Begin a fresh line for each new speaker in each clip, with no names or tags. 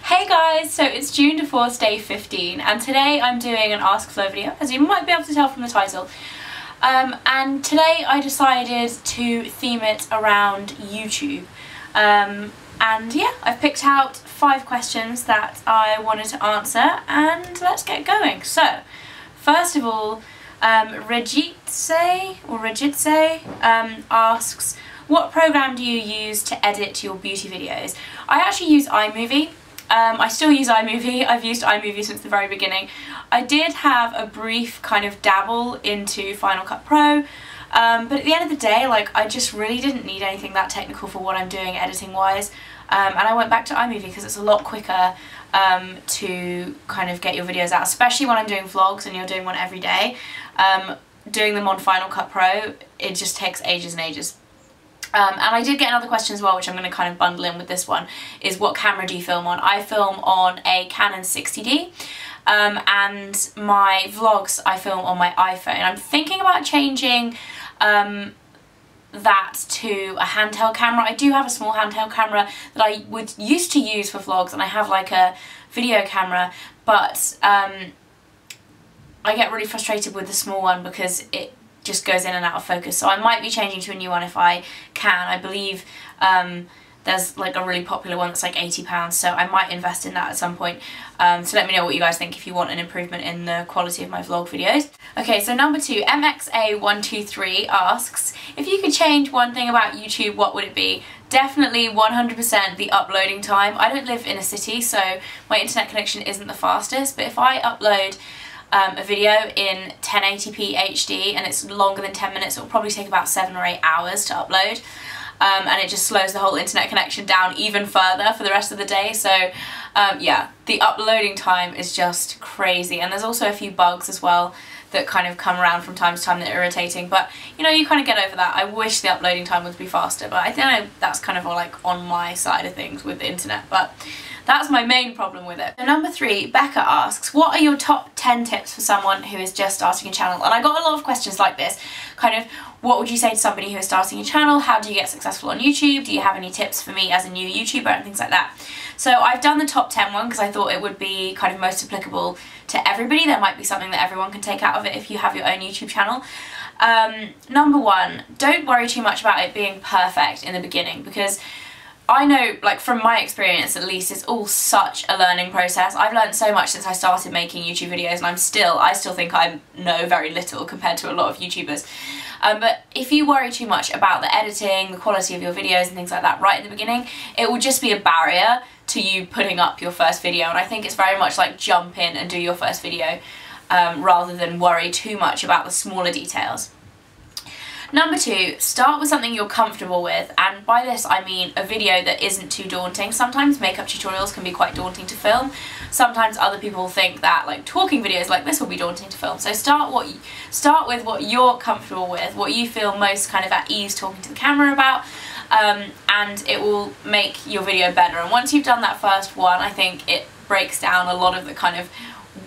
Hey guys, so it's JuneDeForce day 15 and today I'm doing an AskFleur video, as you might be able to tell from the title. And today I decided to theme it around YouTube. And yeah, I've picked out 5 questions that I wanted to answer and let's get going. So, first of all, Regitse asks, what program do you use to edit your beauty videos? I actually use iMovie. I still use iMovie. I've used iMovie since the very beginning. I did have a brief kind of dabble into Final Cut Pro, but at the end of the day, like, I just really didn't need anything that technical for what I'm doing editing wise, and I went back to iMovie because it's a lot quicker to kind of get your videos out, especially when I'm doing vlogs and you're doing one every day. Doing them on Final Cut Pro, it just takes ages and ages. And I did get another question as well, which I'm going to kind of bundle in with this one, is what camera do you film on? I film on a Canon 60D, and my vlogs I film on my iPhone. I'm thinking about changing that to a handheld camera. I do have a small handheld camera that I used to use for vlogs, and I have like a video camera, but I get really frustrated with the small one because it just goes in and out of focus, so I might be changing to a new one if I can. I believe there's like a really popular one that's like £80, so I might invest in that at some point. So let me know what you guys think if you want an improvement in the quality of my vlog videos. Okay, so number 2, MXA123 asks, if you could change one thing about YouTube, what would it be? Definitely 100% the uploading time. I don't live in a city, so my internet connection isn't the fastest, but if I upload a video in 1080p HD and it's longer than 10 minutes, it'll probably take about 7 or 8 hours to upload, and it just slows the whole internet connection down even further for the rest of the day. So yeah, the uploading time is just crazy, and there's also a few bugs as well that kind of come around from time to time that are irritating, but you know, you kind of get over that. I wish the uploading time would be faster, but I know that's kind of all like on my side of things with the internet, but that's my main problem with it. So number 3, Becca asks, what are your top 10 tips for someone who is just starting a channel? And I got a lot of questions like this, kind of, what would you say to somebody who is starting a channel? How do you get successful on YouTube? Do you have any tips for me as a new YouTuber and things like that? So I've done the top 10 one because I thought it would be kind of most applicable to everybody. There might be something that everyone can take out of it if you have your own YouTube channel. Number 1, don't worry too much about it being perfect in the beginning, because I know, like, from my experience at least, it's all such a learning process. I've learned so much since I started making YouTube videos, and I still think I know very little compared to a lot of YouTubers. But if you worry too much about the editing, the quality of your videos and things like that right at the beginning, it will just be a barrier to you putting up your first video. And I think it's very much like jump in and do your first video rather than worry too much about the smaller details. Number 2, start with something you're comfortable with, and by this I mean a video that isn't too daunting. Sometimes makeup tutorials can be quite daunting to film. Sometimes other people think that like talking videos like this will be daunting to film. So start with what you're comfortable with, what you feel most kind of at ease talking to the camera about, and it will make your video better. And once you've done that first one, I think it breaks down a lot of the kind of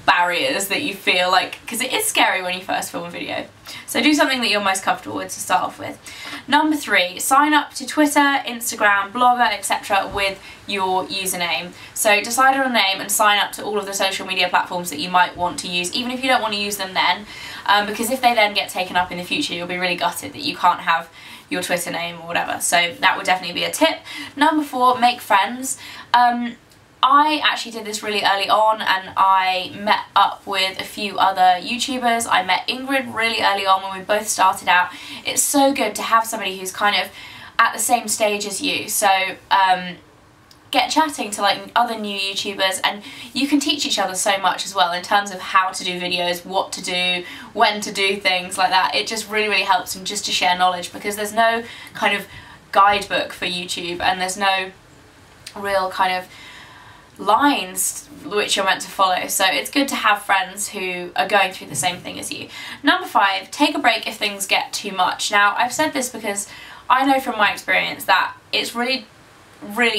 barriers that you feel like, because it is scary when you first film a video. So do something that you're most comfortable with to start off with. Number 3, sign up to Twitter, Instagram, Blogger, etc. with your username. So decide on a name and sign up to all of the social media platforms that you might want to use, even if you don't want to use them then, because if they then get taken up in the future, you'll be really gutted that you can't have your Twitter name or whatever. So that would definitely be a tip. Number 4, make friends. I actually did this really early on, and I met up with a few other YouTubers. I met Ingrid really early on when we both started out. It's so good to have somebody who's kind of at the same stage as you. So get chatting to like other new YouTubers, and you can teach each other so much as well in terms of how to do videos, what to do, when to do things like that. It just really helps, and just to share knowledge, because there's no kind of guidebook for YouTube, and there's no real kind of lines which you're meant to follow, so it's good to have friends who are going through the same thing as you. Number 5, take a break if things get too much. Now, I've said this because I know from my experience that it's really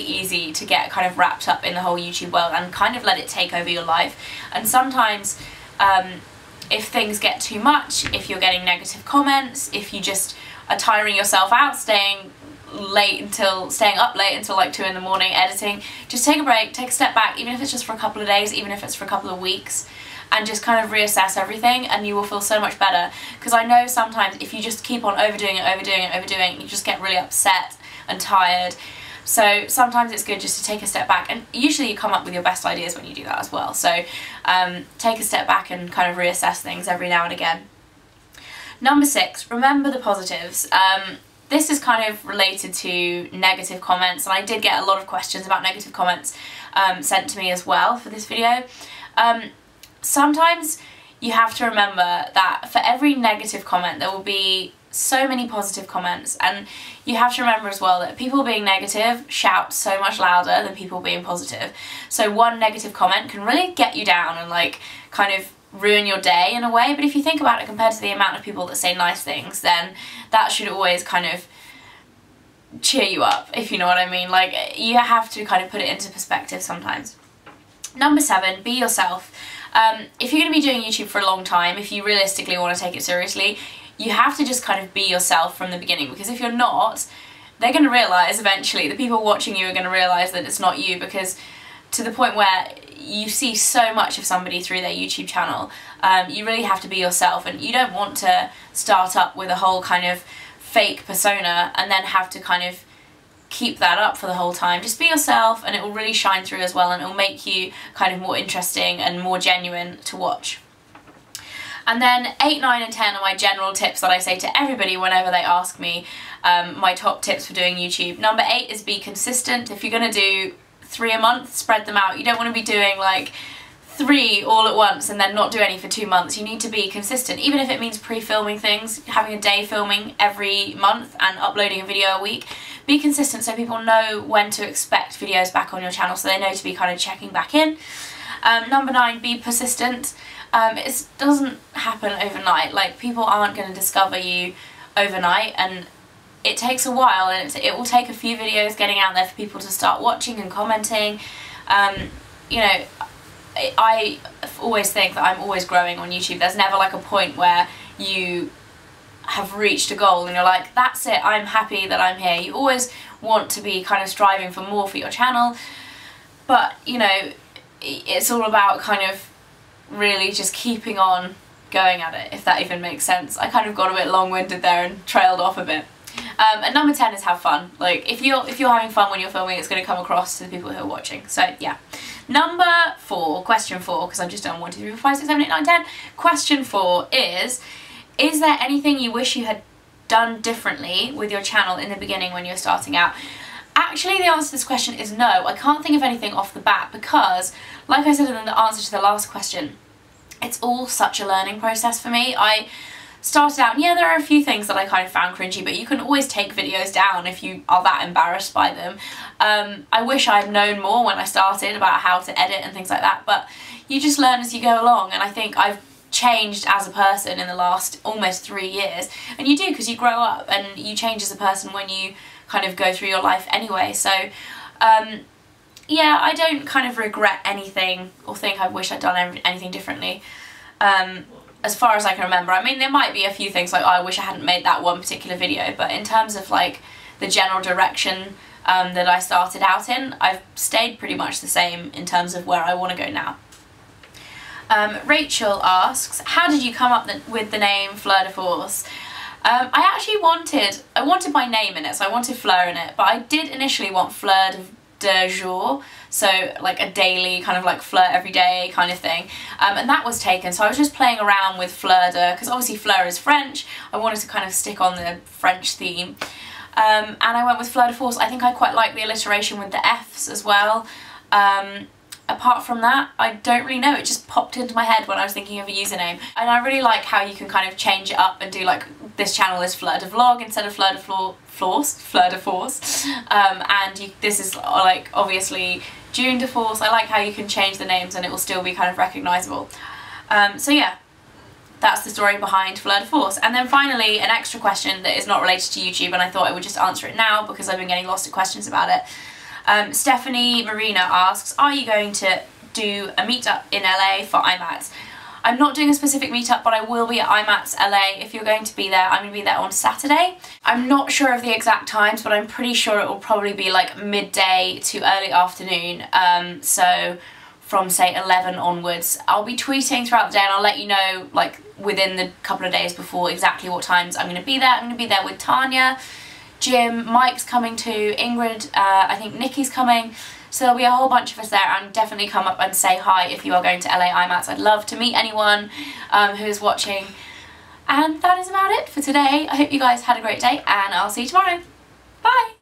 easy to get kind of wrapped up in the whole YouTube world and kind of let it take over your life, and sometimes if things get too much, if you're getting negative comments, if you just are tiring yourself out staying staying up late until like 2 in the morning editing. Just take a break, take a step back, even if it's just for a couple of days, even if it's for a couple of weeks, and just kind of reassess everything, and you will feel so much better. Because I know sometimes if you just keep on overdoing it, you just get really upset and tired. So sometimes it's good just to take a step back, and usually you come up with your best ideas when you do that as well. So take a step back and kind of reassess things every now and again. Number 6, remember the positives. This is kind of related to negative comments, and I did get a lot of questions about negative comments sent to me as well for this video. Sometimes you have to remember that for every negative comment there will be so many positive comments, and you have to remember as well that people being negative shout so much louder than people being positive. So one negative comment can really get you down and like kind of ruin your day in a way, but if you think about it, compared to the amount of people that say nice things, then that should always kind of cheer you up, if you know what I mean. Like, you have to kind of put it into perspective sometimes. Number 7, be yourself. If you're going to be doing YouTube for a long time, if you realistically want to take it seriously, you have to just kind of be yourself from the beginning, because if you're not, they're going to realise eventually, the people watching you are going to realise that it's not you, because to the point where you see so much of somebody through their YouTube channel, you really have to be yourself, and you don't want to start up with a whole kind of fake persona and then have to kind of keep that up for the whole time. Just be yourself, and it will really shine through as well, and it will make you kind of more interesting and more genuine to watch. And then 8, 9 and 10 are my general tips that I say to everybody whenever they ask me my top tips for doing YouTube. Number 8 is be consistent. If you're going to do 3 a month, spread them out. You don't want to be doing like 3 all at once and then not do any for 2 months. You need to be consistent, even if it means pre-filming things, having a day filming every month and uploading a video a week. Be consistent so people know when to expect videos back on your channel, so they know to be kind of checking back in. Number 9, be persistent. It doesn't happen overnight. Like, people aren't going to discover you overnight, and it takes a while, and it will take a few videos getting out there for people to start watching and commenting. You know, I always think that I'm always growing on YouTube. There's never like a point where you have reached a goal and you're like, that's it, I'm happy that I'm here. You always want to be kind of striving for more for your channel, but you know, it's all about kind of really just keeping on going at it, if that even makes sense. I kind of got a bit long-winded there and trailed off a bit. And number 10 is have fun. Like, if you're having fun when you're filming, it's going to come across to the people who are watching. So yeah. Number 4, question 4, because I've just done 1, 2, 3, 4, 5, 6, 7, 8, 9, 10. Question 4 is there anything you wish you had done differently with your channel in the beginning when you're starting out? Actually, the answer to this question is no. I can't think of anything off the bat, because, like I said in the answer to the last question, it's all such a learning process for me. I started out, and yeah, there are a few things that I kind of found cringy, but you can always take videos down if you are that embarrassed by them. I wish I'd known more when I started about how to edit and things like that, but you just learn as you go along, and I think I've changed as a person in the last almost 3 years, and you do, because you grow up and you change as a person when you kind of go through your life anyway. So yeah, I don't kind of regret anything or think I wish I'd done anything differently. As far as I can remember. I mean, there might be a few things like, oh, I wish I hadn't made that one particular video, but in terms of like the general direction that I started out in, I've stayed pretty much the same in terms of where I want to go now. Rachel asks, how did you come up with the name Fleur De Force? I actually wanted my name in it, so I wanted Fleur in it, but I did initially want Fleur de jour, so like a daily kind of like Fleur every day kind of thing, and that was taken, so I was just playing around with Fleur de, because obviously Fleur is French. I wanted to kind of stick on the French theme, and I went with Fleur De Force. I think I quite like the alliteration with the F's as well. Apart from that, I don't really know, it just popped into my head when I was thinking of a username. And I really like how you can kind of change it up and do like, this channel is FleurDeVlog instead of Fleur De Force. And this is like obviously JuneDeForce. I like how you can change the names and it will still be kind of recognisable. So yeah, that's the story behind Fleur De Force. And then finally, an extra question that is not related to YouTube, and I thought I would just answer it now because I've been getting lots of questions about it. Stephanie Marina asks, are you going to do a meetup in LA for IMATs? I'm not doing a specific meetup, but I will be at IMATS LA. If you're going to be there, I'm going to be there on Saturday. I'm not sure of the exact times, but I'm pretty sure it will probably be like midday to early afternoon. So from say 11 onwards. I'll be tweeting throughout the day and I'll let you know like within the couple of days before exactly what times I'm going to be there. I'm going to be there with Tanya, Jim, Mike's coming too, Ingrid, I think Nikki's coming. So there'll be a whole bunch of us there, and definitely come up and say hi if you are going to LA IMATS. I'd love to meet anyone who is watching. And that is about it for today. I hope you guys had a great day, and I'll see you tomorrow. Bye!